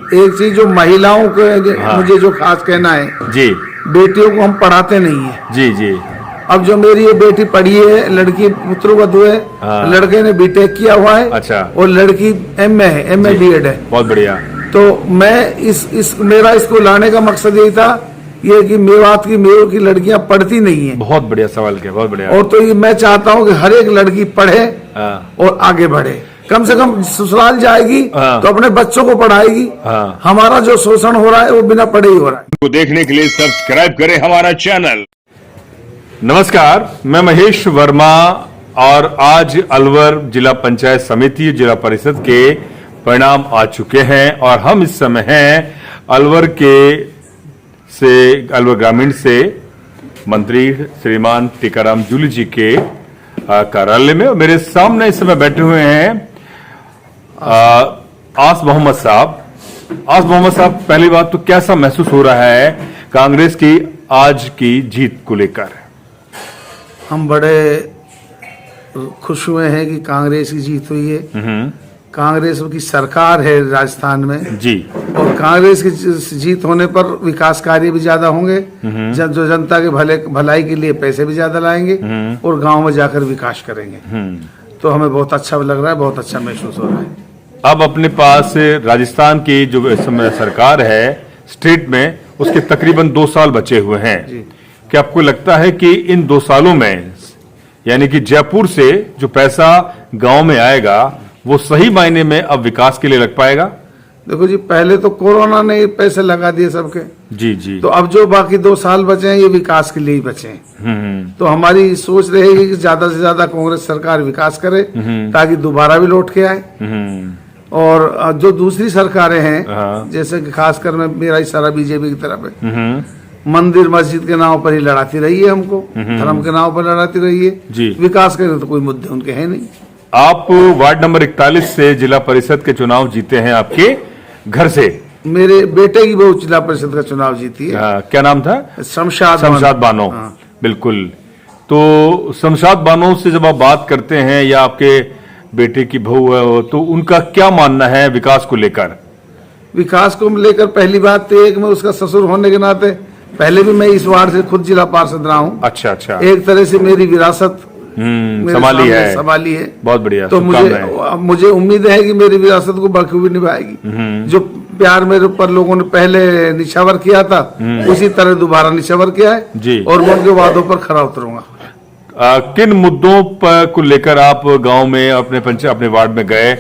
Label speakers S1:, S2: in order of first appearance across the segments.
S1: एक चीज जो महिलाओं को मुझे जो खास कहना है
S2: जी,
S1: बेटियों को हम पढ़ाते नहीं है।
S2: जी जी।
S1: अब जो मेरी ये बेटी पढ़ी है, लड़की पुत्रवधू है, लड़के ने बीटेक किया हुआ है।
S2: अच्छा।
S1: और लड़की एमए है, एमए बीएड है।
S2: बहुत बढ़िया।
S1: तो मैं मेरा इसको लाने का मकसद यही था, ये कि मेवात की मेयों की लड़कियां पढ़ती नहीं है।
S2: बहुत बढ़िया सवाल किया, बहुत बढ़िया।
S1: और तो ये मैं चाहता हूँ कि हर एक लड़की पढ़े और आगे बढ़े। कम से कम ससुराल जाएगी तो अपने बच्चों को पढ़ाएगी। हमारा जो शोषण हो रहा है वो बिना पढ़े ही हो रहा है।
S3: को देखने के लिए सब्सक्राइब करें हमारा चैनल।
S2: नमस्कार, मैं महेश वर्मा और आज अलवर जिला पंचायत समिति जिला परिषद के परिणाम आ चुके हैं और हम इस समय हैं अलवर ग्रामीण से मंत्री श्रीमान टीकाराम जूली जी के कार्यालय में। और मेरे सामने इस समय बैठे हुए हैं आस मोहम्मद साहब। आस मोहम्मद साहब, पहली बात तो कैसा महसूस हो रहा है कांग्रेस की आज की जीत को लेकर?
S1: हम बड़े खुश हुए हैं कि कांग्रेस की जीत हुई है। कांग्रेस की सरकार है राजस्थान में
S2: जी,
S1: और कांग्रेस की जीत होने पर विकास कार्य भी ज्यादा होंगे। जो जनता के भलाई के लिए पैसे भी ज्यादा लाएंगे और गांव में जाकर विकास करेंगे। तो हमें बहुत अच्छा लग रहा है, बहुत अच्छा महसूस हो रहा है।
S2: अब अपने पास राजस्थान की जो इस समय सरकार है स्टेट में, उसके तकरीबन 2 साल बचे हुए हैं। क्या आपको लगता है कि इन 2 सालों में यानी कि जयपुर से जो पैसा गांव में आएगा वो सही मायने में अब विकास के लिए लग पाएगा?
S1: देखो जी, पहले तो कोरोना ने पैसे लगा दिए सबके।
S2: जी जी।
S1: तो अब जो बाकी 2 साल बचे हैं ये विकास के लिए ही बचे हैं। तो हमारी सोच रहेगी कि ज्यादा से ज्यादा कांग्रेस सरकार विकास करे ताकि दोबारा भी लौट के आए। और जो दूसरी सरकारें हैं जैसे कि खासकर में मेरा इशारा बीजेपी की तरफ है, मंदिर मस्जिद के नाम पर ही लड़ाती रही है हमको, धर्म के नाम पर लड़ाती रही है। विकास के तो कोई मुद्दे उनके हैं नहीं।
S2: आप वार्ड नंबर 41 से जिला परिषद के चुनाव जीते हैं, आपके घर से।
S1: मेरे बेटे की बहू जिला परिषद का चुनाव जीती है।
S2: क्या नाम था? शमशाद बानो। बिल्कुल। तो शमशाद बानो से जब आप बात करते हैं या आपके बेटे की बहू है तो उनका क्या मानना है विकास को लेकर?
S1: विकास को लेकर पहली बात तो एक, मैं उसका ससुर होने के नाते पहले भी मैं इस वार्ड से खुद जिला पार्षद रहा हूँ।
S2: अच्छा अच्छा।
S1: एक तरह से मेरी विरासत
S2: संभाली है। बहुत बढ़िया।
S1: तो मुझे उम्मीद है कि मेरी विरासत को बखूबी निभाएगी। जो प्यार मेरे ऊपर लोगों ने पहले निछावर किया था उसी तरह दोबारा निछावर किया है जी। और मैं उनके वादों पर खरा उतरूंगा।
S2: किन मुद्दों पर को लेकर आप गांव में अपने वार्ड में गए?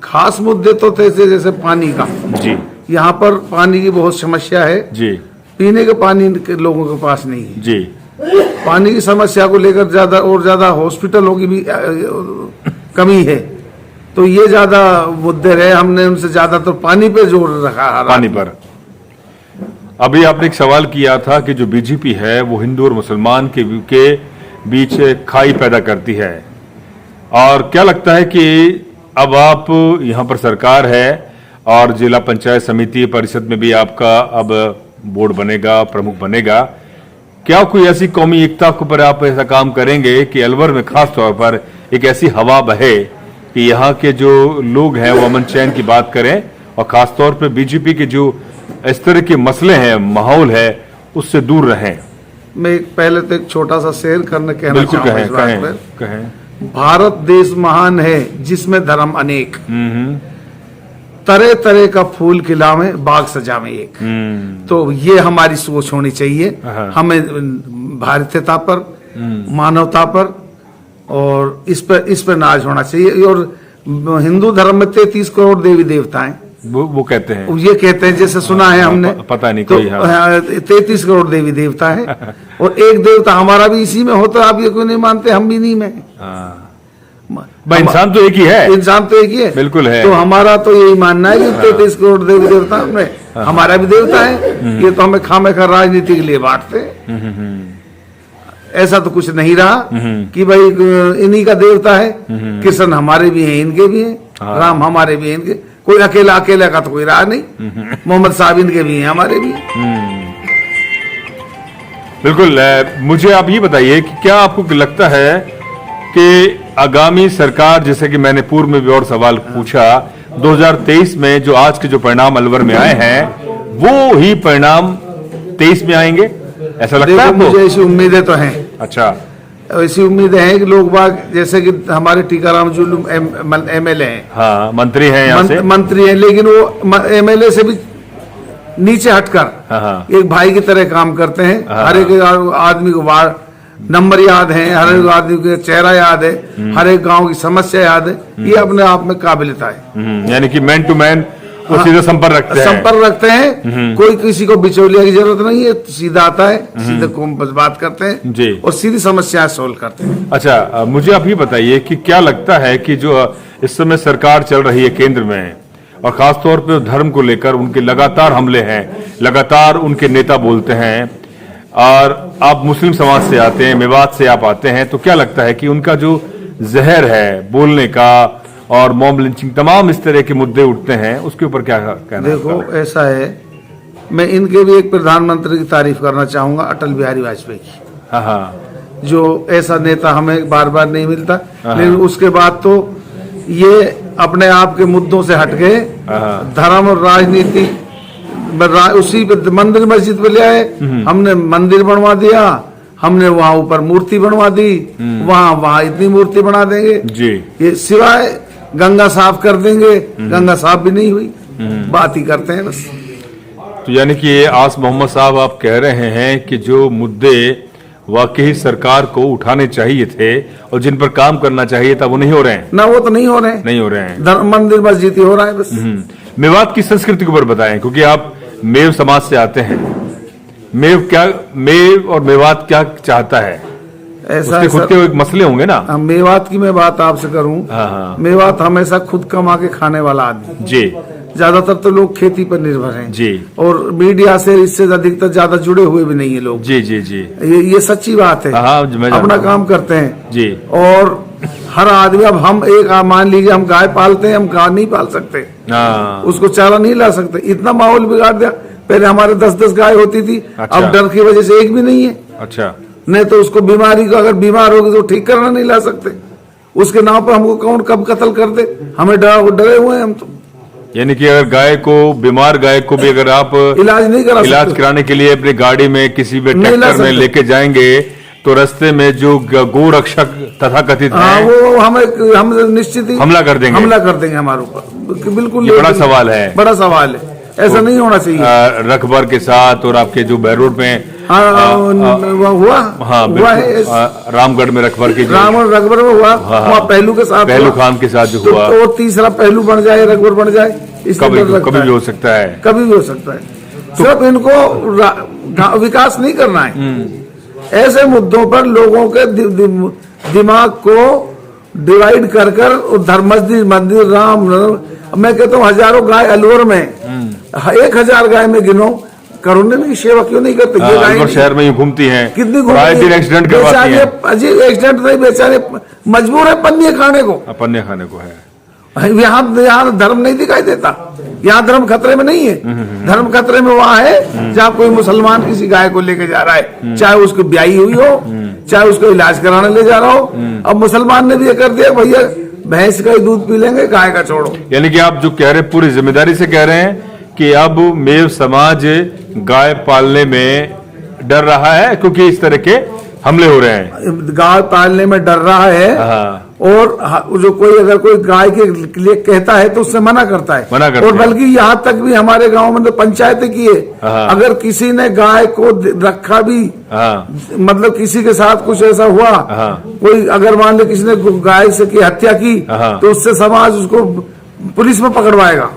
S1: खास मुद्दे तो थे जैसे पानी का
S2: जी।
S1: यहाँ पर पानी की बहुत समस्या है जी। पीने के पानी के लोगों के पास नहीं है जी। पानी की समस्या को लेकर ज्यादा हॉस्पिटलों की भी कमी है। तो ये ज्यादा मुद्दे रहे, हमने उनसे ज्यादा तो पानी पे जोर रखा।
S2: पानी पर अभी आपने एक सवाल किया था कि जो बीजेपी है वो हिंदू और मुसलमान के बीच खाई पैदा करती है, और क्या लगता है कि अब आप यहाँ पर सरकार है और जिला पंचायत समिति परिषद में भी आपका अब बोर्ड बनेगा, प्रमुख बनेगा, क्या कोई ऐसी कौमी एकता के ऊपर आप ऐसा काम करेंगे कि अलवर में खास तौर पर एक ऐसी हवा बहे कि यहाँ के जो लोग हैं वो अमन चैन की बात करें और खास तौर पर बीजेपी के जो इस तरह के मसले हैं, माहौल है, उससे दूर रहें? मैं
S1: पहले तो एक छोटा सा शेर कहना चाहूंगा।
S2: कहें।
S1: भारत देश महान है जिसमें धर्म अनेक, तरह तरह का फूल खिलावे बाग सजावे एक। तो ये हमारी सोच होनी चाहिए। हमें भारतीयता पर, मानवता पर और इस पर नाज होना चाहिए। और हिंदू धर्म में 33 करोड़ देवी देवता हैं।
S2: वो कहते हैं,
S1: ये कहते हैं, जैसे सुना है हमने,
S2: पता नहीं
S1: तो 33 करोड़ देवी देवता है और एक देवता हमारा भी इसी में होता है। आप ये क्यों नहीं मानते? हम भी नहीं में।
S2: इंसान तो एक ही है।
S1: इंसान तो एक ही है, बिल्कुल है। तो हमारा तो यही मानना है कि 33 करोड़ देवी देवता में हमारा भी देवता है। ये तो हमें खामेखा राजनीति के लिए बांटते। ऐसा तो कुछ नहीं रहा कि भाई इन्हीं का देवता है। कृष्ण हमारे भी हैं, इनके भी हैं, राम हमारे भी हैं, इनके। कोई अकेला का तो कोई रहा नहीं। मोहम्मद साहब इनके भी हैं, हमारे भी।
S2: बिल्कुल। मुझे आप ये बताइए कि क्या आपको लगता है कि आगामी सरकार, जैसे कि मैंने पूर्व में भी और सवाल पूछा, 2023 में जो आज के जो परिणाम अलवर में आए हैं वो ही परिणाम 23 में आएंगे, ऐसा लगता है
S1: देखो,
S2: आपको?
S1: मुझे ऐसी उम्मीदें तो हैं,
S2: अच्छा,
S1: ऐसी उम्मीदें हैं कि लोग बाग जैसे कि हमारे टीकाराम जुलूम एमएलए हैं,
S2: हाँ, मंत्री हैं यहाँ से,
S1: मंत्री हैं, लेकिन वो एमएलए से भी नीचे हटकर
S2: हाँ,
S1: एक भाई की तरह काम करते हैं।
S2: हाँ।
S1: हर एक आदमी को वार्ड नंबर याद है, हर एक आदमी का चेहरा याद है, हर एक गांव की समस्या याद है। ये अपने आप में काबिलियत है।
S2: यानी कि मैन टू मैन वो सीधा संपर्क रखते हैं।
S1: संपर्क रखते हैं, कोई किसी को बिचौलिया की जरूरत नहीं है, सीधा आता है, सीधे बात करते हैं
S2: जी,
S1: और सीधी समस्याएं सोल्व करते हैं।
S2: अच्छा, मुझे आप ये बताइए कि क्या लगता है कि जो इस समय सरकार चल रही है केंद्र में, और खासतौर पे धर्म को लेकर उनके लगातार हमले हैं, लगातार उनके नेता बोलते हैं, और आप मुस्लिम समाज से आते हैं, मेवात से आप आते हैं, तो क्या लगता है कि उनका जो जहर है बोलने का और मॉब लिंचिंग तमाम इस तरह के मुद्दे उठते हैं, उसके ऊपर क्या कहना है?
S1: देखो, ऐसा है, मैं इनके भी एक प्रधानमंत्री की तारीफ करना चाहूंगा, अटल बिहारी वाजपेयी की।
S2: हाँ, हाँ,
S1: जो ऐसा नेता हमें बार बार नहीं मिलता, लेकिन उसके बाद तो ये अपने आप के मुद्दों से हटके धर्म और राजनीति उसी पे मंदिर मस्जिद पे ले आए। हमने मंदिर बनवा दिया, हमने वहां ऊपर मूर्ति बनवा दी, वहां इतनी मूर्ति बना देंगे
S2: जी,
S1: ये सिवाय गंगा साफ कर देंगे, गंगा साफ भी नहीं हुई, बात ही करते हैं बस।
S2: तो यानी कि ये आस मोहम्मद साहब आप कह रहे हैं कि जो मुद्दे वाकई सरकार को उठाने चाहिए थे और जिन पर काम करना चाहिए था वो नहीं हो रहे हैं।
S1: ना, वो तो नहीं हो रहे हैं,
S2: नहीं हो रहे हैं,
S1: मंदिर मस्जिद ही हो रहा है बस।
S2: मेवात की संस्कृति के ऊपर बताएं, क्योंकि आप मेव समाज से आते हैं। मेव और मेवात क्या चाहता है?
S1: ऐसा
S2: उसके खुद के एक मसले होंगे ना।
S1: मेवात की मैं बात आपसे करूं,
S2: हाँ,
S1: मेवात हमेशा खुद कमा के खाने वाला आदमी
S2: जी,
S1: ज्यादातर तो लोग खेती पर निर्भर हैं
S2: जी,
S1: और मीडिया से इससे अधिकतर ज्यादा जुड़े हुए भी नहीं है लोग।
S2: जी, जी, जी,
S1: ये सच्ची बात है।
S2: हाँ,
S1: अपना काम करते हैं
S2: जी,
S1: और हर आदमी, अब हम एक मान लीजिए हम गाय पालते हैं, हम गाय नहीं पाल सकते,
S2: हाँ,
S1: उसको चारा नहीं ला सकते, इतना माहौल बिगाड़ दिया। पहले हमारे 10-10 गाय होती थी,
S2: अच्छा।
S1: अब डर की वजह से एक भी नहीं है।
S2: अच्छा,
S1: नहीं तो उसको बीमारी को, अगर बीमार होगी तो ठीक करना नहीं ला सकते, उसके नाम पे हमको कौन कब कत्ल कर दे, हमें डरे हुए हैं हम तो।
S2: यानी कि अगर गाय को, बीमार गाय को भी अगर आप
S1: इलाज नहीं करा
S2: इलाज
S1: सकते,
S2: कराने के लिए अपनी गाड़ी में किसी भी
S1: नहीं ला
S2: ट्रैक्टर में
S1: सकते।
S2: लेके जाएंगे तो रास्ते में जो गो रक्षक तथा कथित
S1: हाँ,
S2: हैं,
S1: वो हम निश्चित ही
S2: हमला कर देंगे
S1: हमारे ऊपर। बिल्कुल,
S2: ये बड़ा सवाल है।
S1: बड़ा सवाल है, ऐसा नहीं होना चाहिए।
S2: रखबर के साथ और आपके जो बैरोड में
S1: हुआ है
S2: रामगढ़ में रखबर की
S1: रकबर में हुआ, वहाँ पहलू के साथ,
S2: पहलू खान के साथ जो हुआ,
S1: तो तीसरा पहलू बन जाए, रकबर बन जाए,
S2: कभी भी हो सकता है,
S1: कभी भी हो सकता है। सिर्फ इनको विकास नहीं करना है, ऐसे मुद्दों पर लोगों के दिमाग को डिवाइड कर धर्म मंदिर राम, मैं कहता हूँ हजारों गाय अलवर में, 1000 गाय में गिनो, करोड़ों की सेवा क्यों नहीं करते? ये
S2: अलवर शहर में ही घूमती हैं,
S1: कितनी घूमती
S2: दिन एक्सीडेंट करवाती हैं।
S1: अजी एक्सीडेंट नहीं, बेचारे मजबूर है पन्ने खाने को,
S2: पन्ने खाने को है।
S1: यहाँ धर्म नहीं दिखाई देता, यहाँ धर्म खतरे में नहीं है। धर्म खतरे में वहाँ है जहाँ कोई मुसलमान किसी गाय को लेके जा रहा है, चाहे उसको ब्याही हुई हो, चाहे उसको इलाज कराने ले जा रहा हो। अब मुसलमान ने भी ये कर दिया, भैया भैंस का ही दूध पी लेंगे, गाय का छोड़ो।
S2: यानी कि आप जो कह रहे हैं पूरी जिम्मेदारी से कह रहे हैं कि अब मेव समाज गाय पालने में डर रहा है क्योंकि इस तरह के हमले हो रहे हैं,
S1: गाय पालने में डर रहा है।
S2: हाँ।
S1: और जो कोई अगर कोई गाय के लिए कहता है तो उससे मना करता है, और बल्कि यहाँ तक भी हमारे गांव में तो पंचायत की है, अगर किसी ने गाय को रखा भी, मतलब किसी के साथ कुछ ऐसा हुआ, कोई अगर मान ले किसी ने गाय से की हत्या की, तो उससे समाज उसको पुलिस में पकड़वाएगा।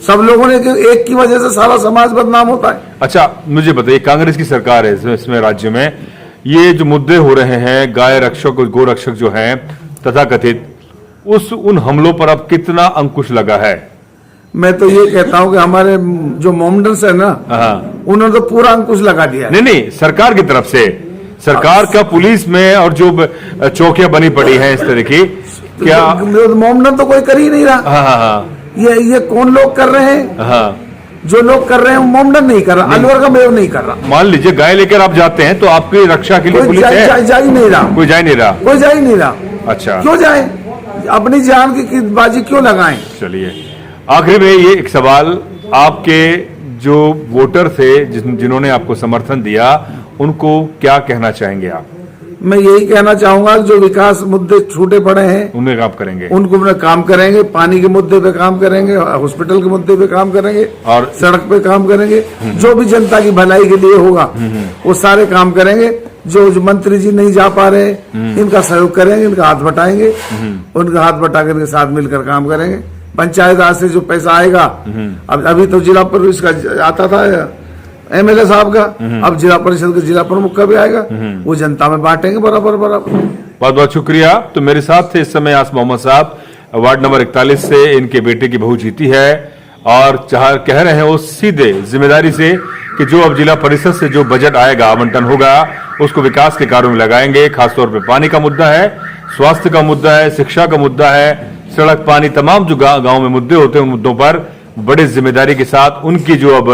S1: सब लोगों ने, एक की वजह से सारा समाज बदनाम होता है।
S2: अच्छा, मुझे बताइए, कांग्रेस की सरकार है इसमें राज्य में, ये जो मुद्दे हो रहे हैं गाय रक्षक और गो रक्षक जो हैं तथा कथित, उन हमलों पर अब कितना अंकुश लगा है?
S1: मैं तो ये कहता हूँ कि हमारे जो मोमडन्स है ना, उन्होंने तो पूरा अंकुश लगा दिया।
S2: नहीं, सरकार की तरफ से, सरकार का पुलिस में और जो चौकियां बनी पड़ी हैं इस तरह की, क्या
S1: मोमडन तो कोई कर ही नहीं रहा।
S2: हाँ,
S1: ये कौन लोग कर रहे हैं?
S2: हाँ,
S1: जो लोग कर रहे हैं मोमडन नहीं कर रहा, अलवर का मेव नहीं कर रहा।
S2: मान लीजिए गाय लेकर आप जाते हैं तो आपकी रक्षा के लिए पुलिस है,
S1: जा ही नहीं रहा,
S2: कोई जा ही नहीं रहा,
S1: कोई जा ही नहीं रहा।
S2: अच्छा,
S1: क्यों जाए? अपनी जान की बाजी क्यों लगाएं?
S2: चलिए, आखिर में ये एक सवाल, आपके जो वोटर थे जिन्होंने आपको समर्थन दिया, उनको क्या कहना चाहेंगे आप?
S1: मैं यही कहना चाहूंगा, जो विकास मुद्दे छूटे पड़े हैं
S2: उनमें आप करेंगे,
S1: उनको अपना काम करेंगे। पानी के मुद्दे पे काम करेंगे, हॉस्पिटल के मुद्दे पे काम करेंगे,
S2: और
S1: सड़क पे काम करेंगे। जो भी जनता की भलाई के लिए होगा वो सारे काम करेंगे। जो मंत्री जी नहीं जा पा रहे, इनका सहयोग करेंगे, इनका हाथ बटाएंगे, उनका हाथ बटा कर इनके साथ मिलकर काम करेंगे। पंचायत राज से जो पैसा आएगा, अब अभी तो जिला परिषद का आता था एमएलए साहब का, अब जिला परिषद के जिला प्रमुख का भी आएगा, वो जनता में बांटेंगे बराबर बराबर।
S2: बहुत बहुत शुक्रिया। तो मेरे साथ थे इस समय आस मोहम्मद साहब, वार्ड नंबर 41 से इनके बेटे की बहू जीती है, और कह रहे हैं वो सीधे जिम्मेदारी से कि जो अब जिला परिषद से जो बजट आएगा, आवंटन होगा, उसको विकास के कार्यों में लगाएंगे। खासतौर पर पानी का मुद्दा है, स्वास्थ्य का मुद्दा है, शिक्षा का मुद्दा है, सड़क, पानी, तमाम जो गांव में मुद्दे होते हैं, उन मुद्दों पर बड़ी जिम्मेदारी के साथ उनकी जो अब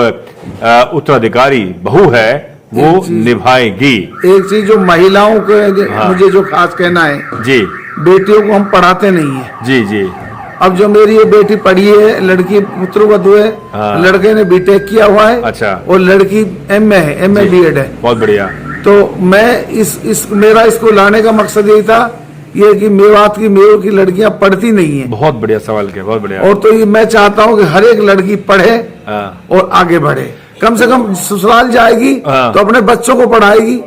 S2: उत्तराधिकारी बहू है वो निभाएगी।
S1: एक चीज जो महिलाओं के मुझे जो खास कहना है
S2: जी,
S1: बेटियों को हम पढ़ाते नहीं है।
S2: जी जी।
S1: अब जो मेरी ये बेटी पढ़ी है, लड़की पुत्रवधू है, लड़के ने बीटेक किया हुआ है,
S2: अच्छा,
S1: और लड़की एमए है, एमए बीएड है।
S2: बहुत बढ़िया।
S1: तो मैं मेरा इसको लाने का मकसद यही था, ये कि मेवात की मेयों की लड़कियां पढ़ती नहीं है।
S2: बहुत बढ़िया सवाल किया, बहुत बढ़िया।
S1: और तो ये मैं चाहता हूँ कि हर एक लड़की पढ़े और आगे बढ़े, कम से कम ससुराल जाएगी तो अपने बच्चों को पढ़ाएगी।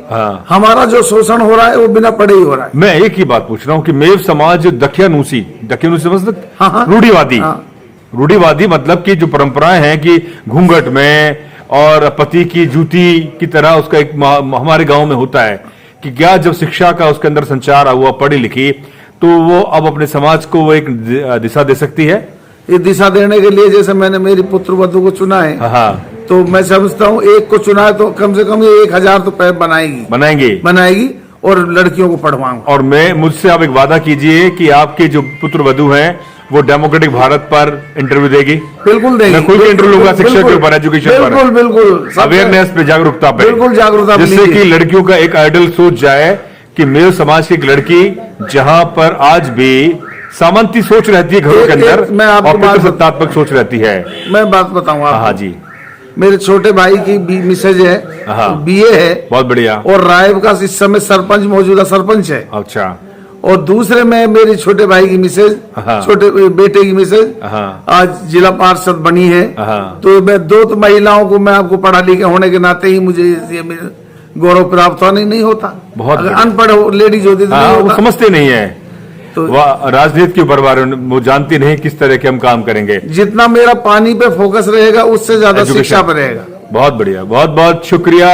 S1: हमारा जो शोषण हो रहा है वो बिना पढ़े ही हो रहा है।
S2: मैं एक ही बात पूछ रहा हूँ कि मेव समाज दकियानूसी समझ, रूढ़िवादी, रूढ़िवादी मतलब कि जो परंपराएं हैं कि घूंघट में और पति की जूती की तरह उसका एक हमारे गांव में होता है कि क्या जब शिक्षा का उसके अंदर संचार हुआ, पढ़ी लिखी, तो वो अब अपने समाज को वो एक दिशा दे सकती है।
S1: ये दिशा देने के लिए जैसे मैंने मेरी पुत्र वधू को चुना है, तो मैं समझता हूँ एक को चुना है तो कम से कम ये 1000 तो पैर बनाएगी और लड़कियों को पढ़वाऊंगा।
S2: और मुझसे आप एक वादा कीजिए कि आपके जो पुत्र वधू हैं वो डेमोक्रेटिक भारत पर इंटरव्यू देगी।
S1: बिल्कुल देगी।
S2: मैं कोई भी इंटरव्यू लूंगा शिक्षा के ऊपर, एजुकेशन पर,
S1: बिल्कुल
S2: अवेयरनेस पे, जागरूकता पे,
S1: बिल्कुल जागरूकता,
S2: जिससे कि लड़कियों का एक आइडल सोच जाए कि मेरे समाज की एक लड़की जहां पर आज भी सामंती सोच रहती है घरों के अंदर और पितृसत्तात्मक सोच रहती है।
S1: मैं बात बताऊं आपको।
S2: हाँ जी।
S1: मेरे छोटे भाई की मिसेज है, बीए है,
S2: बहुत बढ़िया, और
S1: रायब का इस समय सरपंच, मौजूदा सरपंच है।
S2: अच्छा।
S1: और दूसरे में मेरे छोटे भाई की मिसेज, छोटे बेटे की मिसेज आज जिला पार्षद बनी है। तो मैं 2 महिलाओं को, मैं आपको पढ़ा लिखा होने के नाते ही मुझे ये गौरव प्राप्त होना नहीं होता।
S2: बहुत
S1: अगर अनपढ़ लेडीज होती तो
S2: वो समझते नहीं है, तो राजनीति के ऊपर वो जानती नहीं किस तरह के हम काम करेंगे।
S1: जितना मेरा पानी पे फोकस रहेगा उससे ज्यादा शिक्षा पे रहेगा।
S2: बहुत बढ़िया, बहुत बहुत शुक्रिया।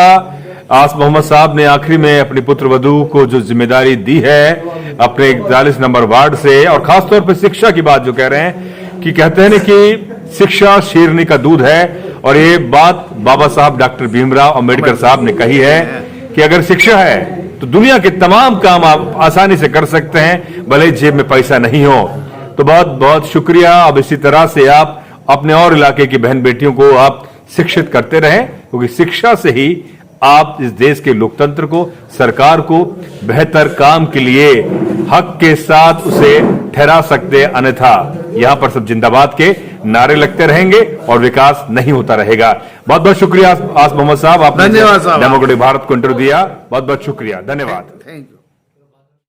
S2: आस मोहम्मद साहब ने आखिरी में अपनी पुत्र वधू को जो जिम्मेदारी दी है अपने 41 नंबर वार्ड से, और खासतौर पर शिक्षा की बात जो कह रहे हैं कि कहते हैं कि शिक्षा शेरनी का दूध है, और ये बात बाबा साहब डॉक्टर भीमराव अंबेडकर साहब ने कही है कि अगर शिक्षा है तो दुनिया के तमाम काम आप आसानी से कर सकते हैं, भले जेब में पैसा नहीं हो। तो बहुत बहुत शुक्रिया। अब इसी तरह से आप अपने और इलाके की बहन बेटियों को आप शिक्षित करते रहें, क्योंकि शिक्षा से ही आप इस देश के लोकतंत्र को, सरकार को बेहतर काम के लिए हक के साथ उसे ठहरा सकते, अन्यथा यहां पर सब जिंदाबाद के नारे लगते रहेंगे और विकास नहीं होता रहेगा। बहुत बहुत शुक्रिया आस मोहम्मद साहब, आपने डेमोक्रेटिक भारत को इंटरव्यू दिया। बहुत बहुत शुक्रिया, धन्यवाद।
S1: Thank you.